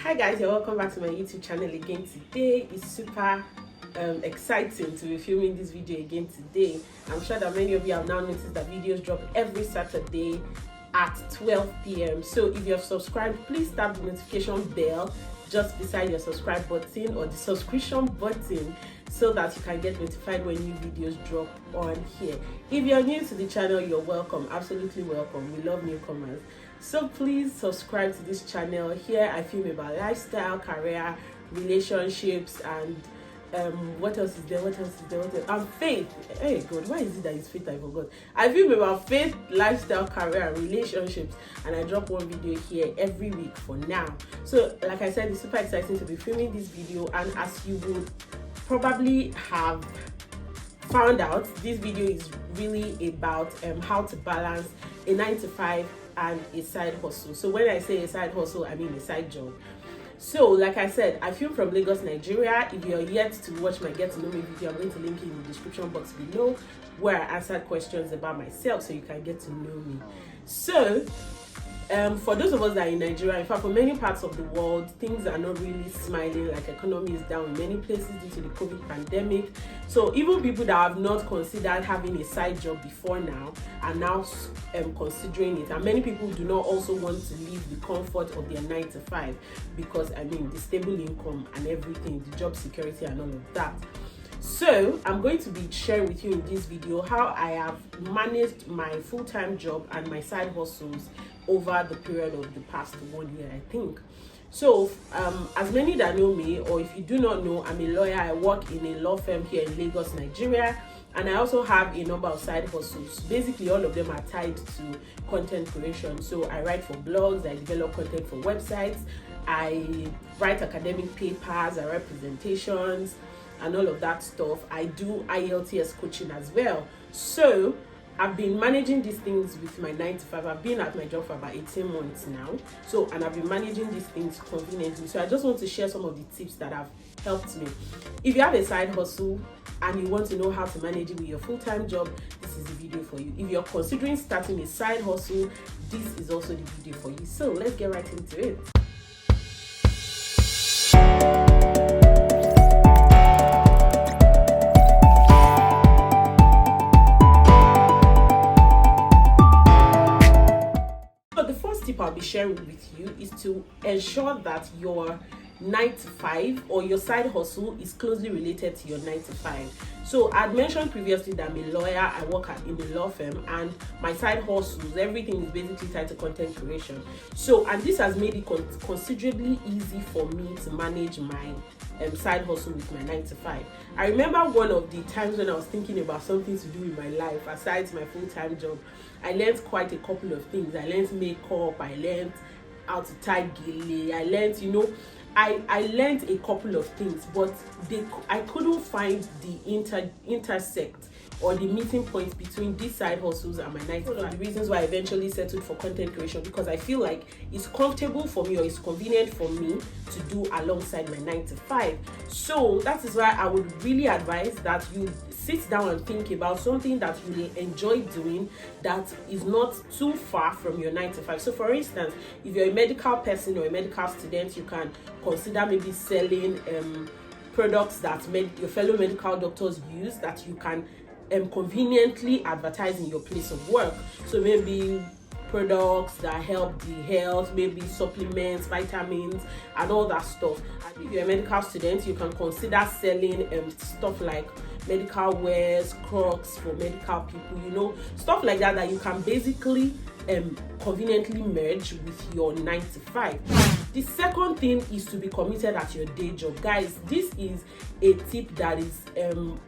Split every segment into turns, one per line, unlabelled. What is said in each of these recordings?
Hi guys, you're welcome back to my YouTube channel again. Today is super exciting to be filming this video again today. I'm sure that many of you have now noticed that videos drop every Saturday at 12 p.m. So if you're subscribed, please tap the notification bell just beside your subscribe button or the subscription button so that you can get notified when new videos drop on here. If you're new to the channel, you're welcome, absolutely welcome. We love newcomers. So please subscribe to this channel. Here I film about lifestyle, career, relationships, and what else is there? And faith. Hey God, why is it that it's faith? I forgot. I film about faith, lifestyle, career, and relationships, and I drop one video here every week for now. So like I said, it's super exciting to be filming this video, and as you would probably have found out, this video is really about how to balance a 9-to-5 and a side hustle. So when I say a side hustle, I mean a side job. So like I said, I film from Lagos, Nigeria. If you're yet to watch my get to know me video, I'm going to link it in the description box below, where I answered questions about myself so you can get to know me. So for those of us that are in Nigeria, in fact for many parts of the world, things are not really smiling. Like economy is down in many places due to the COVID pandemic. So even people that have not considered having a side job before now are now considering it. And many people do not also want to leave the comfort of their 9-to-5 because the stable income and everything, the job security and all of that. So I'm going to be sharing with you in this video how I have managed my full-time job and my side hustles over the period of the past 1 year, I think. So as many that know me, or if you do not know, I'm a lawyer. I work in a law firm here in Lagos, Nigeria, and I also have a number of side hustles. Basically all of them are tied to content creation. So I write for blogs, I develop content for websites, I write academic papers, I write presentations and all of that stuff. I do IELTS coaching as well. So I've been managing these things with my 9-to-5. I've been at my job for about 18 months now. So, and I've been managing these things conveniently. So I just want to share some of the tips that have helped me. If you have a side hustle and you want to know how to manage it with your full-time job, this is the video for you. If you're considering starting a side hustle, this is also the video for you. So let's get right into it. I'll be sharing with you is to ensure that your 9-to-5 or your side hustle is closely related to your 9-to-5. So I'd mentioned previously that I'm a lawyer. I work in a law firm, and my side hustles, everything is basically tied to content creation. So, and this has made it considerably easy for me to manage my side hustle with my 9-to-5. I remember one of the times when I was thinking about something to do in my life aside my full-time job. I learned quite a couple of things. I learned makeup, I learned how to tie gele, I learned, I learned a couple of things, but I couldn't find the intersect or the meeting point between these side hustles and my 9-to-5. One of the reasons why I eventually settled for content creation, because I feel like it's comfortable for me or it's convenient for me to do alongside my 9-to-5. So that is why I would really advise that you sit down and think about something that you will enjoy doing that is not too far from your 9-to-5. So for instance, if you're a medical person or a medical student, you can consider maybe selling products that your fellow medical doctors use that you can conveniently advertise in your place of work. So maybe products that help the health, maybe supplements, vitamins, and all that stuff. And if you're a medical student, you can consider selling stuff like medical wares, crocs for medical people, stuff like that you can basically conveniently merge with your 9-to-5. The second thing is to be committed at your day job. Guys, this is a tip that is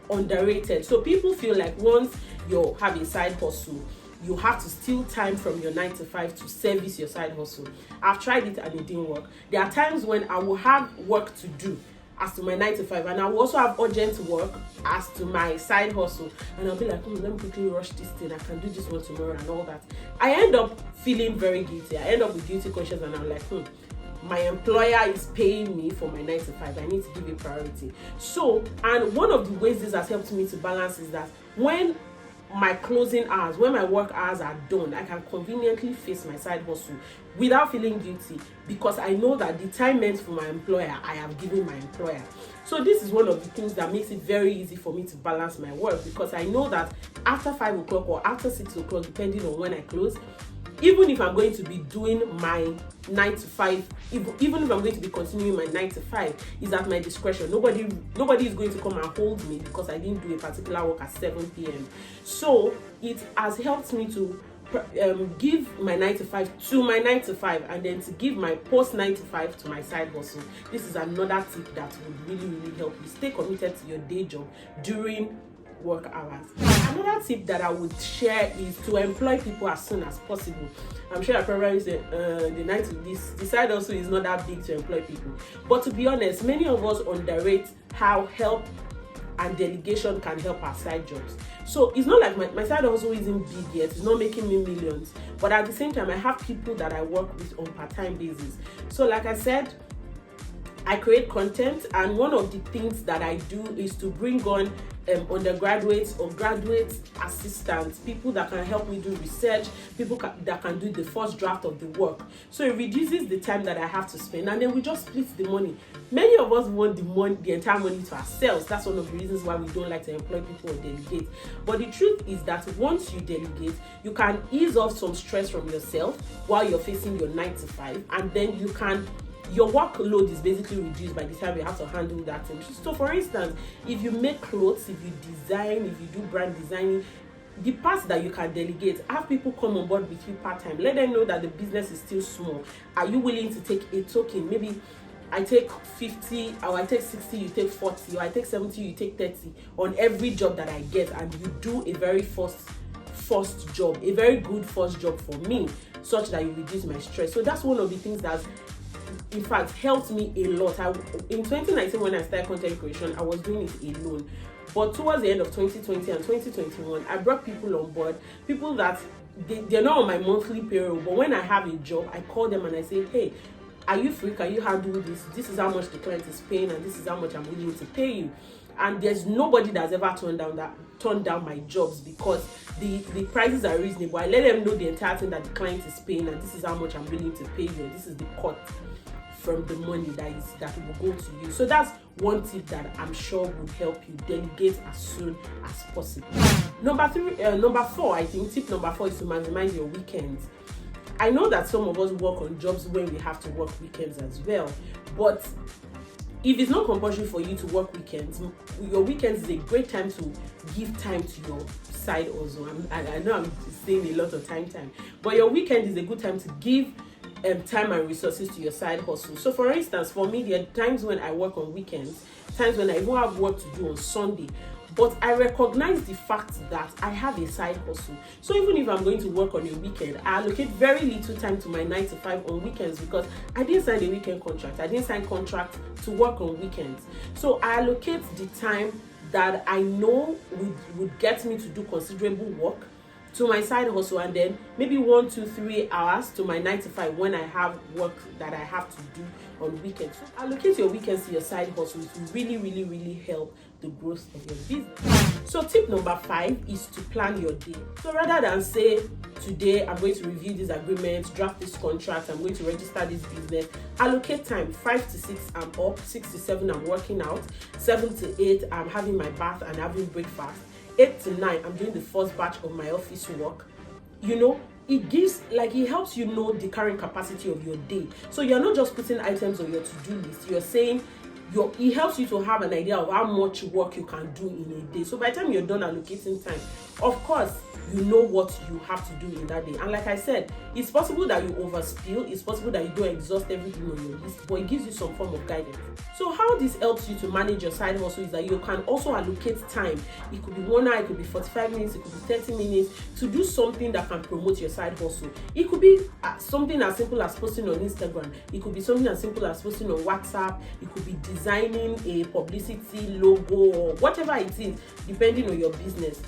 underrated. So people feel like once you have a side hustle, you have to steal time from your 9-to-5 to service your side hustle. I've tried it and it didn't work. There are times when I will have work to do as to my 9-to-5, and I will also have urgent work as to my side hustle, and I'll be like, let me quickly rush this thing, I can do this one tomorrow and all that. I end up feeling very guilty. I end up with guilty conscience, and I'm like, my employer is paying me for my 9-to-5. I need to give it priority. So, and one of the ways this has helped me to balance is that when my closing hours, when my work hours are done, I can conveniently face my side hustle without feeling guilty, because I know that the time meant for my employer, I have given my employer. So this is one of the things that makes it very easy for me to balance my work, because I know that after 5 o'clock or after 6 o'clock, depending on when I close, even if I'm going to be doing my 9 to 5, even if I'm going to be continuing my 9 to 5, is at my discretion. Nobody is going to come and hold me because I didn't do a particular work at 7 p.m. So it has helped me to give my 9 to 5 to my 9 to 5, and then to give my post 9 to 5 to my side hustle. This is another tip that would really help you stay committed to your day job during work hours. Another tip that I would share is to employ people as soon as possible. I'm sure I probably say the side hustle is not that big to employ people, but to be honest, many of us underrate how help and delegation can help our side jobs. So it's not like my side hustle isn't big yet, it's not making me millions, but at the same time I have people that I work with on part-time basis. So like I said, I create content, and one of the things that I do is to bring on undergraduates or graduate assistants, people that can help me do research, people that can do the first draft of the work. So it reduces the time that I have to spend, and then we just split the money. Many of us want the entire money to ourselves. That's one of the reasons why we don't like to employ people or delegate. But the truth is that once you delegate, you can ease off some stress from yourself while you're facing your 9 to 5, and then your workload is basically reduced by the time you have to handle that thing. So for instance, if you make clothes, if you design, if you do brand designing, the parts that you can delegate, have people come on board with you part-time. Let them know that the business is still small. Are you willing to take a token? Maybe I take 50, or I take 60, you take 40, or I take 70, you take 30 on every job that I get, and you do a very first job, a very good first job for me, such that you reduce my stress. So that's one of the things that in fact helped me a lot. In 2019, when I started content creation, I was doing it alone, but towards the end of 2020 and 2021, I brought people on board, people that they're not on my monthly payroll, but when I have a job, I call them and I say, hey, are you free? Can you handle this? This is how much the client is paying, and this is how much I'm willing to pay you. And there's nobody that's ever turned down my jobs, because the prices are reasonable. I let them know the entire thing that the client is paying, and this is how much I'm willing to pay you, and this is the cut from the money that will go to you. So that's one tip that I'm sure would help you delegate as soon as possible. Number 4, I think tip number 4 is to maximize your weekends. I know that some of us work on jobs where we have to work weekends as well, but if it's not compulsory for you to work weekends, your weekends is a great time to give time to your side hustle. I know I'm saying a lot of time, but your weekend is a good time to give time and resources to your side hustle. So for instance, for me, there are times when I work on weekends, times when I even have work to do on Sunday, but I recognize the fact that I have a side hustle. So even if I'm going to work on a weekend, I allocate very little time to my 9 to 5 on weekends, because I didn't sign a weekend contract. I didn't sign contract to work on weekends. So I allocate the time that I know would get me to do considerable work to my side hustle, and then maybe 1, 2, 3 hours to my 9 to 5 when I have work that I have to do on weekends. So allocate your weekends to your side hustle. It will really help the growth of your business. So tip number 5 is to plan your day. So rather than say, today I'm going to review this agreement, draft this contract, I'm going to register this business, allocate time. 5 to 6 I'm up, 6 to 7 I'm working out, 7 to 8 I'm having my bath and having breakfast, 8 to 9 I'm doing the first batch of my office work. It helps you know the current capacity of your day. So you're not just putting items on your to-do list, you're saying it helps you to have an idea of how much work you can do in a day. So by the time you're done allocating time, of course, you know what you have to do in that day. And like I said, it's possible that you overspill, it's possible that you don't exhaust everything on your list, but it gives you some form of guidance. So how this helps you to manage your side hustle is that you can also allocate time. It could be 1 hour, it could be 45 minutes, it could be 30 minutes to do something that can promote your side hustle. It could be something as simple as posting on Instagram. It could be something as simple as posting on WhatsApp. It could be designing a publicity logo or whatever it is, depending on your business.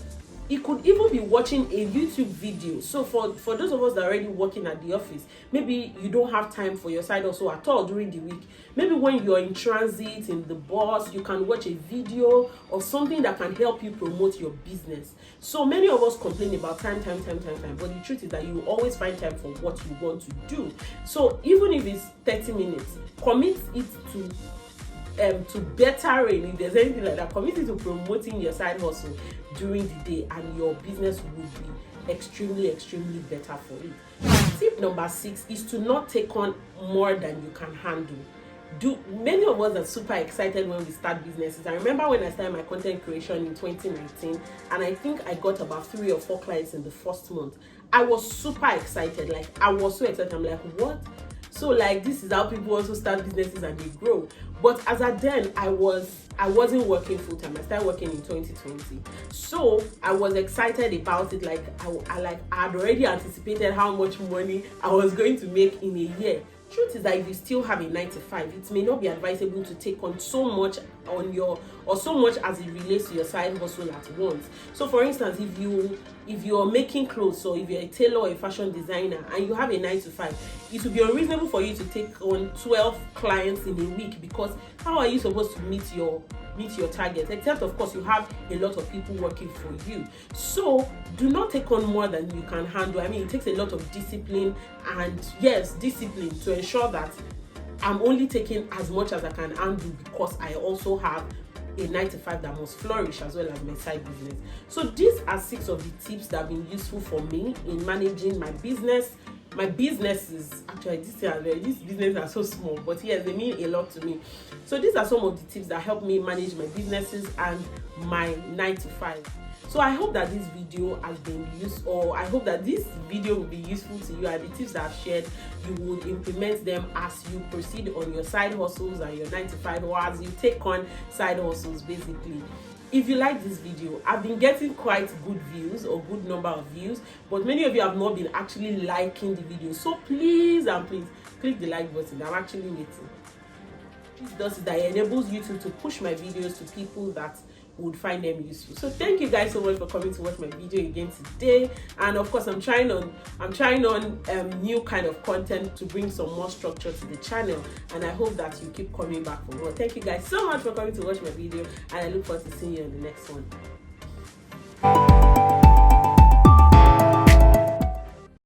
it could even be watching a YouTube video. So for those of us that are already working at the office, maybe you don't have time for your side hustle at all during the week. Maybe when you're in transit, in the bus, you can watch a video or something that can help you promote your business. So many of us complain about time, but the truth is that you will always find time for what you want to do. So even if it's 30 minutes, commit it to bettering, if there's anything like that, commit it to promoting your side hustle during the day, and your business will be extremely better for it. Tip number 6 is to not take on more than you can handle. Many of us are super excited when we start businesses. I remember when I started my content creation in 2019, and I think I got about 3 or 4 clients in the first month. I was super excited. Like, I was so excited. I'm like, what? So like, this is how people also start businesses and they grow. But as at then, I wasn't working full time. I started working in 2020. So I was excited about it. Like I had already anticipated how much money I was going to make in a year. Truth is that if you still have a 9-to-5, it may not be advisable to take on so much so much as it relates to your side hustle at once. So for instance, if you're making clothes, or if you're a tailor or a fashion designer and you have a 9-to-5, it would be unreasonable for you to take on 12 clients in a week, because how are you supposed to meet your targets? Except of course you have a lot of people working for you. So do not take on more than you can handle. I mean, it takes a lot of discipline, and yes, discipline to ensure that I'm only taking as much as I can handle, because I also have a 9-to-5 that must flourish, as well as my side business. So these are 6 of the tips that have been useful for me in managing my business. My businesses, actually, these businesses are so small, but yes, they mean a lot to me. So these are some of the tips that help me manage my businesses and my 9-to-5. So I hope that this video has been useful, or I hope that this video will be useful to you, and the tips that I've shared, you would implement them as you proceed on your side hustles and your 9-to-5, or as you take on side hustles, basically. If you like this video, I've been getting quite good views, or good number of views, but many of you have not been actually liking the video. So please click the like button. I'm actually waiting. It does is that it enables YouTube to push my videos to people that would find them useful. So thank you guys so much for coming to watch my video again today. And of course, I'm trying on new kind of content to bring some more structure to the channel, and I hope that you keep coming back for more. Thank you guys so much for coming to watch my video, and I look forward to seeing you in the next one.